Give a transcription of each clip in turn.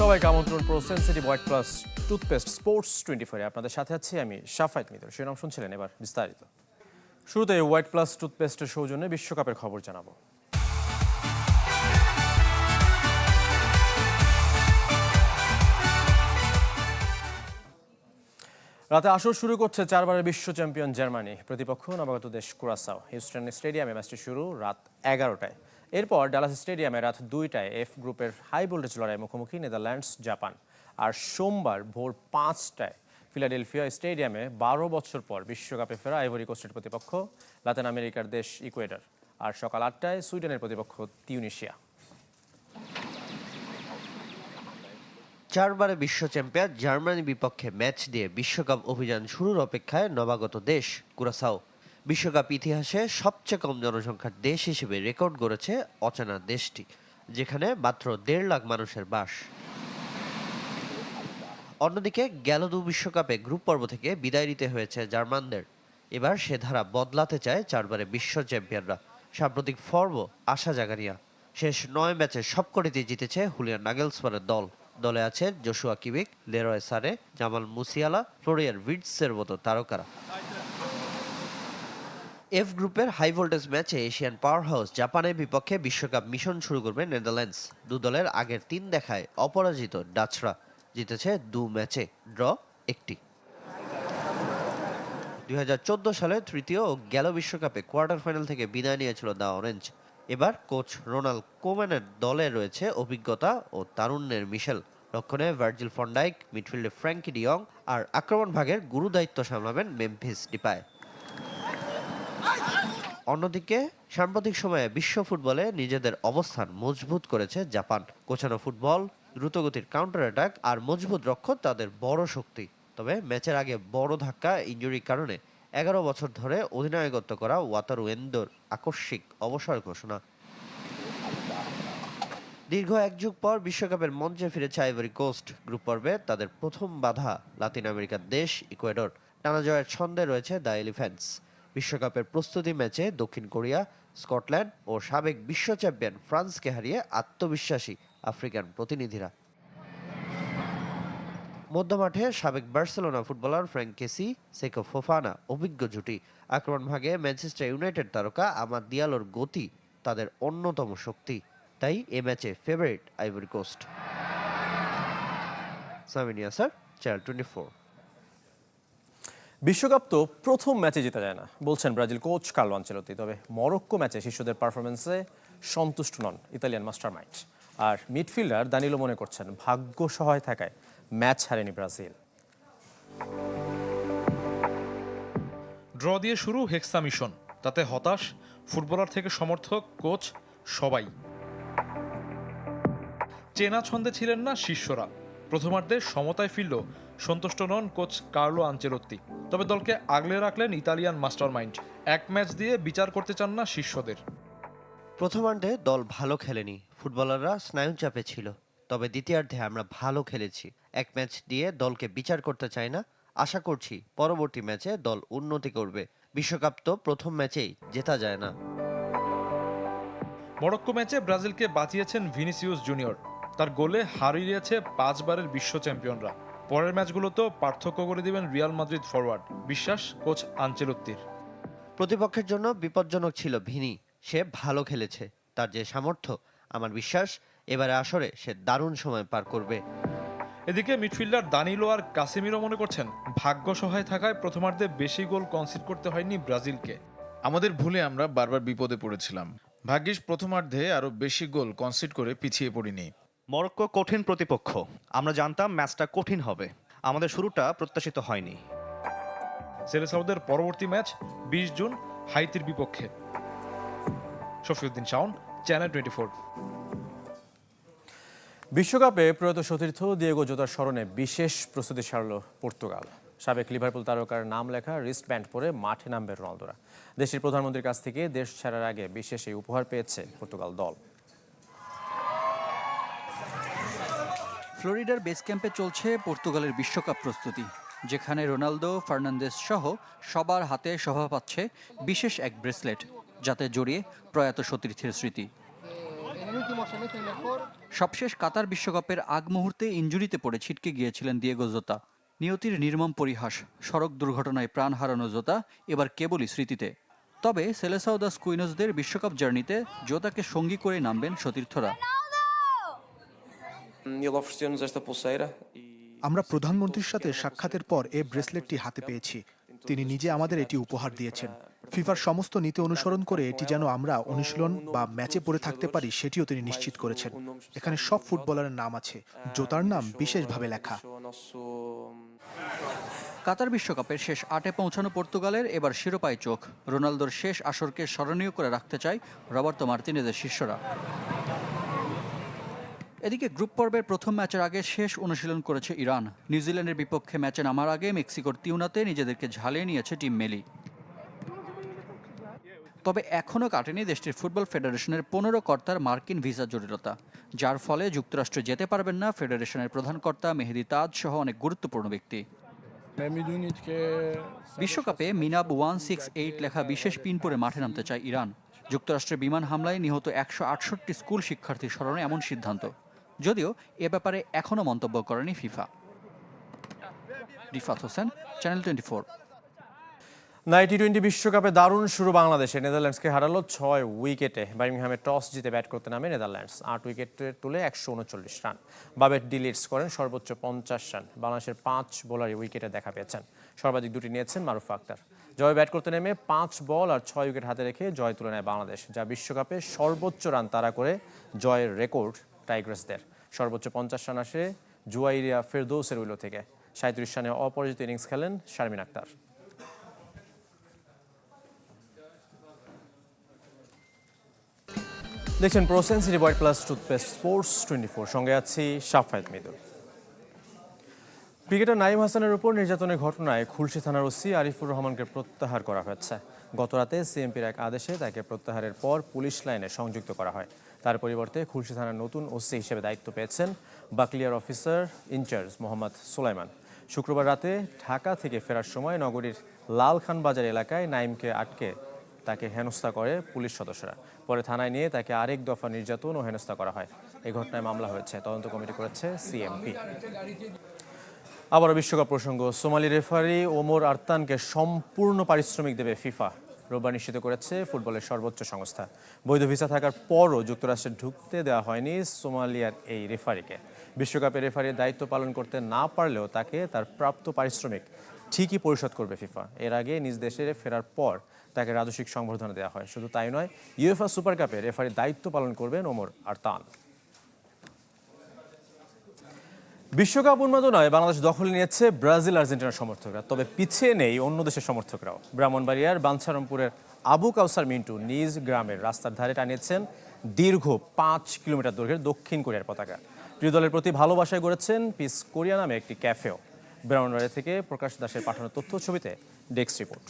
সবাইকে আমন্ত্রণ pro sensitive white plus toothpaste sports 24 আপনাদের সাথে আছি আমি শাফায়েত মিতর। শিরোনাম শুনছিলেন, এবার বিস্তারিত। শুরুতে হোয়াইট প্লাস টুথপেস্টের সৌজন্যে বিশ্বকাপের খবর জানাবো। রাতে আসর শুরু করছে চারবারের বিশ্ব চ্যাম্পিয়ন জার্মানি। প্রতিপক্ষ নবাগত দেশ কুরাসাও। হিউস্টন স্টেডিয়ামে ম্যাচটি শুরু রাত 11টায়। এরপর ডালাস স্টেডিয়ামে রাত 2টায় এফ গ্রুপের হাই ভোল্টেজ লড়াই মুখোমুখি নেদারল্যান্ডস জাপান। আর সোমবার ভোর 5টায় ফিলাডেলফিয়া স্টেডিয়ামে 12 বছর পর বিশ্বকাপে ফেরা আইভরি কোস্টের প্রতিপক্ষ লাতিন আমেরিকার দেশ ইকুয়েডর। আর সকাল 8টায় সুইডেনের প্রতিপক্ষ তিউনিশিয়া। চারবারে বিশ্ব চ্যাম্পিয়ন জার্মানির বিপক্ষে ম্যাচ দিয়ে বিশ্বকাপ অভিযান শুরুর অপেক্ষায় নবাগত দেশ কুরাসাও। বিশ্বকাপ ইতিহাসে সবচেয়ে কম জনসংখ্যার দেশ হিসেবে রেকর্ড গড়েছে অচেনা দেশটি, যেখানে মাত্র 1.5 লাখ মানুষের বাস। অন্যদিকে গেল 2 বিশ্বকাপে গ্রুপ পর্ব থেকে বিদায় নিতে হয়েছে জার্মানদের। এবার সে ধারা বদলাতে চায় চারবারে বিশ্ব চ্যাম্পিয়নরা। সাম্প্রতিক পর্ব আশা জাগানিয়া। শেষ 9 ম্যাচে সবকটিতেই জিতেছে হুলিয়ান নাগেলসমানের দল। দলে আছে জোশুয়া কিমিক, লেরয় সানে, জামাল মুসিয়ালা, ফ্লোরিয়ান ভির্টসের মতো তারকারা। এফ গ্রুপের হাই ভোল্টেজ ম্যাচে এশিয়ান পাওয়ার হাউস জাপানের বিপক্ষে বিশ্বকাপ মিশন শুরু করবে নেদারল্যান্ডস। 2 দলের আগের 3 দেখায় অপরাজিত ডাচরা জিতেছে 2 ম্যাচে, ড্র 1টি। 2014 সালে তৃতীয় ও গেল বিশ্বকাপে কোয়ার্টার ফাইনাল থেকে বিদায় নিয়েছিল দ্য অরেঞ্জ। এবার কোচ রোনাল্ড কোম্যানের দলে রয়েছে অভিজ্ঞতা ও তারুণ্যের মিশেল। রক্ষণে ভার্জিল ফন ডাইক, মিডফিল্ডে ফ্র্যাঙ্কি ডিয়ং, আর আক্রমণ ভাগের গুরুদায়িত্ব সামলাবেন মেমফিস ডিপায়। অন্যদিকে সাম্প্রতিক সময়ে বিশ্ব ফুটবলে নিজেদের অবস্থান মজবুত করেছে জাপান। গোছানো ফুটবল, দ্রুতগতির কাউন্টার অ্যাটাক আর মজবুত রক্ষণ তাদের বড় শক্তি। তবে ম্যাচের আগে বড় ধাক্কা, ইনজুরির কারণে 11 বছর ধরে অধিনায়কত্ব করা ওয়াতারু এন্দোর আকস্মিক অবসর ঘোষণা। দীর্ঘ 1 যুগ পর বিশ্বকাপের মঞ্চে ফিরেছে আইভরি কোস্ট। গ্রুপ পর্বে তাদের প্রথম বাধা লাতিন আমেরিকার দেশ ইকুয়েডর। টানা জয়ের ছন্দে রয়েছে দ্য এলিফ্যান্টস। বিশ্বকাপের প্রস্তুতি ম্যাচে দক্ষিণ কোরিয়া, স্কটল্যান্ড ও সাবেক বিশ্ব চ্যাম্পিয়ন ফ্রান্সকে হারিয়ে আত্মবিশ্বাসী আফ্রিকান প্রতিনিধিরা। মধ্যমাঠে সাবেক বার্সেলোনা ফুটবলার ফ্র্যাঙ্ক কেসি, সেকো ফোফানা অভিজ্ঞ জুটি। আক্রমণ ভাগে ম্যানচেস্টার ইউনাইটেড তারকা আমাদ দিয়ালোর গতি তাদের অন্যতম শক্তি। তাই এ ম্যাচে ফেভারিট আইভরি কোস্ট। সামিনিয়া স্যার, চ্যানেল 24। বিশ্বকাপ তো প্রথম ম্যাচে জেতা যায় না বলছেন ব্রাজিল কোচ কার্লো আনচেলত্তি। তবে মরক্কো ম্যাচে শিশুদের পারফরমেন্সে সন্তুষ্ট নন ইতালিয়ান মাস্টারমাইন্ড। আর মিডফিল্ডার দানিলো মনে করছেন ভাগ্য সহায় থাকায় ম্যাচ হারেনি ব্রাজিল। ড্র দিয়ে শুরু হেক্সা মিশন, তাতে হতাশ ফুটবলার থেকে সমর্থক, কোচ সবাই। চেনা ছন্দে ছিলেন না শিষ্যরা। প্রথমার্ধে সমতায় ফিরল সন্তুষ্ট নন কোচ কার্লো আনচেলত্তি। তবে দলকে আগলে রাখলেন ইতালিয়ান মাস্টারমাইন্ড। 1 ম্যাচ দিয়ে বিচার করতে চান না শিষ্যদের। প্রথমার্ধে দল ভালো খেলেনি, ফুটবলাররা স্নায়ু চাপে ছিল। তবে দ্বিতীয়ার্ধে আমরা ভালো খেলেছি। 1 ম্যাচ দিয়ে দলকে বিচার করতে চাই না। আশা করছি পরবর্তী ম্যাচে দল উন্নতি করবে। বিশ্বকাপ তো প্রথম ম্যাচেই জেতা যায় না। মরক্কো ম্যাচে ব্রাজিলকে বাঁচিয়েছেন ভিনিসিয়াস জুনিয়র। তার গোলে হারিয়েছে 5 বারের বিশ্ব চ্যাম্পিয়নরা। পরের ম্যাচগুলোতেও পার্থক্য করে দিবেন রিয়াল মাদ্রিদ ফরওয়ার্ড, বিশ্বাস কোচ আনচেলত্তির। প্রতিপক্ষের জন্য বিপজ্জনক ছিল ভিনি। সে ভালো খেলেছে, তার যে সামর্থ্য, আমার বিশ্বাস এবারে আসরে সে দারুণ সময় পার করবে। এদিকে মিডফিল্ডার দানিলো আর কাসেমিরো মনে করছেন ভাগ্য সহায় থাকায় প্রথমার্ধে বেশি গোল কনসিড করতে হয়নি ব্রাজিলকে। আমাদের ভুলে আমরা বারবার বিপদে পড়েছিলাম। ভাগ্যিস প্রথমার্ধে আরো বেশি গোল কনসিড করে পিছিয়ে পড়িনি। মরক্কো কঠিন প্রতিপক্ষ, আমরা জানতাম ম্যাচটা কঠিন হবে। আমাদের শুরুটা প্রত্যাশিত হয়নি। সেলেসাউদের পরবর্তী ম্যাচ 20 জুন হাইতির বিপক্ষে। শফিউদ্দিন শাওন, চ্যানেল 24। বিশ্বকাপে প্রয়াত সতীর্থ দিয়েগো জোতার স্মরণে বিশেষ প্রস্তুতি সারল পর্তুগাল। সাবেক লিভারপুল তারকার নাম লেখা রিস্ট ব্যান্ড পরে মাঠে নামবে রোনালদোরা। দেশের প্রধানমন্ত্রীর কাছ থেকে দেশ ছাড়ার আগে বিশেষ এই উপহার পেয়েছে পর্তুগাল দল। ফ্লোরিডার বেস ক্যাম্পে চলছে পর্তুগালের বিশ্বকাপ প্রস্তুতি, যেখানে রোনালদো, ফার্নান্দেস সহ সবার হাতে শোভা পাচ্ছে বিশেষ এক ব্রেসলেট, যাতে জড়িয়ে প্রয়াত সতীর্থের স্মৃতি। সবশেষ কাতার বিশ্বকাপের আগ মুহূর্তে ইনজুরিতে পড়ে ছিটকে গিয়েছিলেন দিয়েগো জোতা। নিয়তির নির্মম পরিহাস, সড়ক দুর্ঘটনায় প্রাণ হারানো জোতা এবার কেবলই স্মৃতিতে। তবে সেলেসাও দা কুইনোসদের বিশ্বকাপ জার্নিতে জোতাকে সঙ্গী করে নামবেন সতীর্থরা। Ele ofereceu-nos esta pulseira e আমরা প্রধানমন্ত্রীর সাথে সাক্ষাতের পর এই ব্রেসলেটটি হাতে পেয়েছি। তিনি নিজে আমাদের এটি উপহার দিয়েছেন। ফিফার সমস্ত নীতি অনুসরণ করে এটি যেন আমরা অনুশীলন বা ম্যাচে পরে থাকতে পারি সেটিও তিনি নিশ্চিত করেছেন। এখানে সব ফুটবলারের নাম আছে, জোতার নাম বিশেষভাবে লেখা। কাতার বিশ্বকাপের শেষ 8-এ পৌঁছানো পর্তুগালের এবার শিরোপায় চোখ। রোনালদোর শেষ আসরকে স্মরণীয় করে রাখতে চায় রবার্তো মার্তিনেজের শিষ্যরা। এদিকে গ্রুপ পর্বের প্রথম ম্যাচের আগে শেষ অনুশীলন করেছে ইরান। নিউজিল্যান্ডের বিপক্ষে ম্যাচে নামার আগে মেক্সিকোর তিউনাতে নিজেদেরকে ঝালিয়ে নিয়েছে টিম মেলি। তবে এখনও কাটেনি দেশটির ফুটবল ফেডারেশনের 15 কর্তার মার্কিন ভিসা জটিলতা, যার ফলে যুক্তরাষ্ট্রে যেতে পারবেন না ফেডারেশনের প্রধান কর্তা মেহেদি তাজ সহ অনেক গুরুত্বপূর্ণ ব্যক্তি। বিশ্বকাপে মিনাব 168 লেখা বিশেষ পিন পরে মাঠে নামতে চায় ইরান। যুক্তরাষ্ট্রের বিমান হামলায় নিহত 168 স্কুল শিক্ষার্থীর স্মরণে এমন সিদ্ধান্ত, যদিও এ ব্যাপারে এখনও মন্তব্য করেনি FIFA. Rifat Hossain, channel 24। T20 বিশ্বকাপে দারুণ শুরু বাংলাদেশে। নেদারল্যান্ডসকে হারালো 6 উইকেটে। বার্মিংহামে টস জিতে ব্যাট করতে নামে নেদারল্যান্ডস। 8 উইকেটে তুলে 139 রান। বাবেট ডি লিডস করেন সর্বোচ্চ 50 রান। বাংলাদেশের 5 বোলারই উইকেটে দেখা পেয়েছেন। সর্বাধিক 2টি নিয়েছেন মারুফ আক্তার। জয় ব্যাট করতে নেমে 5 বল আর 6 উইকেট হাতে রেখে জয় তুলে নেয় বাংলাদেশ, যা বিশ্বকাপে সর্বোচ্চ রান তাড়া করে জয়ের রেকর্ড টাইগ্রাসদের। সর্বোচ্চ 50 রান আসে জুয়াইরিয়া ফেরদৌসের উইলো থেকে। 37 রানে অপরাজিত ইনিংস খেলেন শারমিন আক্তার। দেখছেন প্রোসেনসিটি হোয়াইট প্লাস টুথপেস্ট স্পোর্টস 24, সঙ্গে আছি সাফায়েত মৃদুল। ক্রিকেটার নাইম হাসানের উপর নির্যাতনের ঘটনায় খুলশী থানার ওসি আরিফুর রহমানকে প্রত্যাহার করা হয়েছে। গতরাতে সিএমপির এক আদেশে তাকে প্রত্যাহারের পর পুলিশ লাইনে সংযুক্ত করা হয়। তার পরিবর্তে খুলশী থানার নতুন ওসি হিসেবে দায়িত্ব পেয়েছেন বাকলিয়ার অফিসার ইনচার্জ মোহাম্মদ সুলাইমান। শুক্রবার রাতে ঢাকা থেকে ফেরার সময় নগরীর লালখান বাজার এলাকায় নাইমকে আটকে তাকে হেনস্থা করে পুলিশ সদস্যরা। পরে থানায় নিয়ে তাকে আরেক দফা নির্যাতন ও হেনস্থা করা হয়। এই ঘটনায় মামলা হয়েছে, তদন্ত কমিটি করেছে সিএমপি। আবারও বিশ্বকাপ প্রসঙ্গ। সোমালি রেফারি ওমর আরতানকে সম্পূর্ণ পারিশ্রমিক দেবে ফিফা, রোববার নিশ্চিত করেছে ফুটবলের সর্বোচ্চ সংস্থা। বৈধ ভিসা থাকার পরও যুক্তরাষ্ট্রে ঢুকতে দেওয়া হয়নি সোমালিয়ার এই রেফারিকে। বিশ্বকাপে রেফারির দায়িত্ব পালন করতে না পারলেও তাকে তার প্রাপ্ত পারিশ্রমিক ঠিকই পরিশোধ করবে ফিফা। এর আগে নিজ দেশে ফেরার পর তাকে রাজস্বিক সংবর্ধনা দেওয়া হয়। শুধু তাই নয়, ইউএফএ সুপার কাপে রেফারির দায়িত্ব পালন করবেন ওমর আরতান। বিশ্বকাপ উন্মাদনায় বাংলাদেশ দখলে নিয়েছে ব্রাজিল আর্জেন্টিনার সমর্থকরা, তবে পিছিয়ে নেই অন্য দেশের সমর্থকরাও। ব্রাহ্মণবাড়িয়ার বাঞ্ছারামপুরের আবু কাউসার মিন্টু নিজ গ্রামের রাস্তার ধারে টানিয়েছেন দীর্ঘ 5 কিলোমিটার দৈর্ঘ্যের দক্ষিণ কোরিয়ার পতাকা। প্রিয় দলের প্রতি ভালোবাসায় গড়েছেন পিস কোরিয়া নামে একটি ক্যাফেও। ব্রাহ্মণবাড়িয়া থেকে প্রকাশ দাসের পাঠানো তথ্য ছবিতে ডেস্ক রিপোর্ট।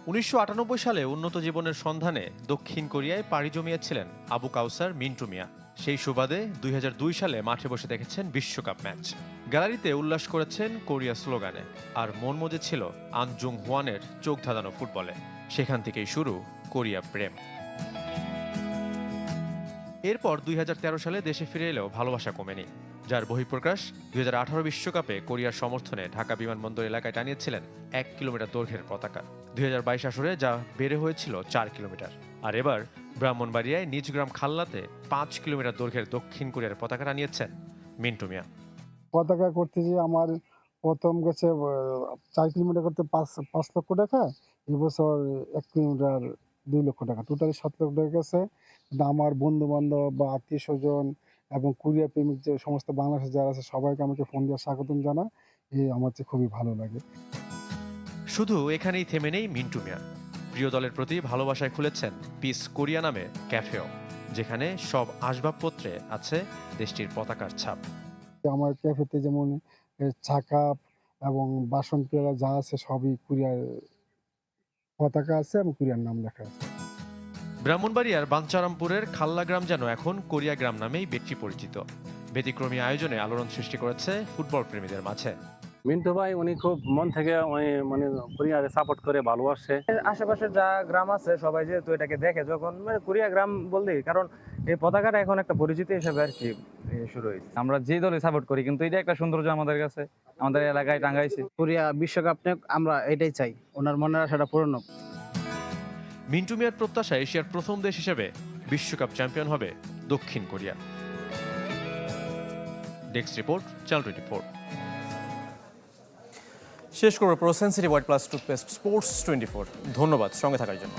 1998 সালে উন্নত জীবনের সন্ধানে দক্ষিণ কোরিয়ায় পাড়ি জমিয়েছিলেন আবু কাউসার মিন্টু মিয়া। সেই সুবাদে 2002 সালে মাঠে বসে দেখেছেন বিশ্বকাপ ম্যাচ। গ্যালারিতে উল্লাস করেছেন কোরিয়া স্লোগানে, আর মন মজে ছিল আনজুং হোয়ানের চোখ ধাঁধানো ফুটবলে। সেখান থেকেই শুরু কোরিয়া প্রেম। এরপর 2013 সালে দেশে ফিরে এলেও ভালোবাসা কমেনি, যার বহিঃপ্রকাশ 2018 বিশ্বকাপে কোরিয়ার সমর্থনে ঢাকা বিমানবন্দর এলাকায় টানিয়েছিলেন 1 কিলোমিটার দৈর্ঘ্যের পতাকা। 2022 আসরে যা বেড়ে হয়েছিল 4 কিলোমিটার। আর এবার ব্রাহ্মণবাড়িয়ায় নিজ গ্রাম খাল্লাতে 5 কিলোমিটার দৈর্ঘ্যের দক্ষিণ কোরিয়ার পতাকা টানিয়েছেন মিন্টু মিয়া। পতাকা করতে যে আমার প্রথম গেছে 4 কিলোমিটার করতে 5 লক্ষ টাকা, এবছর 1 কিলোমিটার 2 লক্ষ টাকা, টোটালি 7 লক্ষ টাকা গেছে। আমার বন্ধু বান্ধব বা আত্মীয় স্বজন এবং কোরিয়া প্রেমিক যে সমস্ত বাংলাদেশে যারা আছে সবাইকে আমাকে ফোন দিয়ে স্বাগতম জানা, আমার চেয়ে খুবই ভালো লাগে। শুধু এখানেই থেমে নেই মিন্টু মিয়া। প্রিয় দলের প্রতি ভালোবাসায় খুলেছেন পিস কোরিয়া নামে ক্যাফেও, যেখানে সব আসবাবপত্রে আছে দেশটির পতাকার ছাপ। আমার ক্যাফেতে যেমন চা কাপ এবং বাসন পেলা যা আছে সবই কোরিয়ার পতাকা আছে এবং কোরিয়ার নাম লেখা আছে। ব্রাহ্মণবাড়িয়ার বাঞ্ছারামপুরের খাল্লা গ্রাম যেন এখন কোরিয়া গ্রাম নামেই বেশি পরিচিত। ব্যতিক্রমী আয়োজনে আলোড়ন সৃষ্টি করেছে ফুটবল প্রেমীদের মাঝে। মিন্টু ভাই উনি খুব মন থেকে মানে কোরিয়ারে সাপোর্ট করে ভালোবাসে। আশেপাশে যা গ্রাম আছে সবাই যেহেতু এটাকে দেখে যখন মানে কোরিয়া গ্রাম বললেই, কারণ এই পতাকাটা এখন একটা পরিচিতি হিসেবে আর কি শুরু হয়েছে। আমরা যে দলে সাপোর্ট করি, কিন্তু এটা একটা সৌন্দর্য আমাদের কাছে, আমাদের এলাকায় টাঙ্গাইছে। কোরিয়া বিশ্বকাপ আমরা এটাই চাই, ওনার মনের আশাটা পূরণ হোক। মিন্টু মিয়ার প্রত্যাশা এশিয়ার প্রথম দেশ হিসেবে বিশ্বকাপ চ্যাম্পিয়ন হবে দক্ষিণ কোরিয়া। Desk report, channel 24। শেষ করবো pro sensitive white plus toothpaste sports 24। ধন্যবাদ সঙ্গে থাকার জন্য।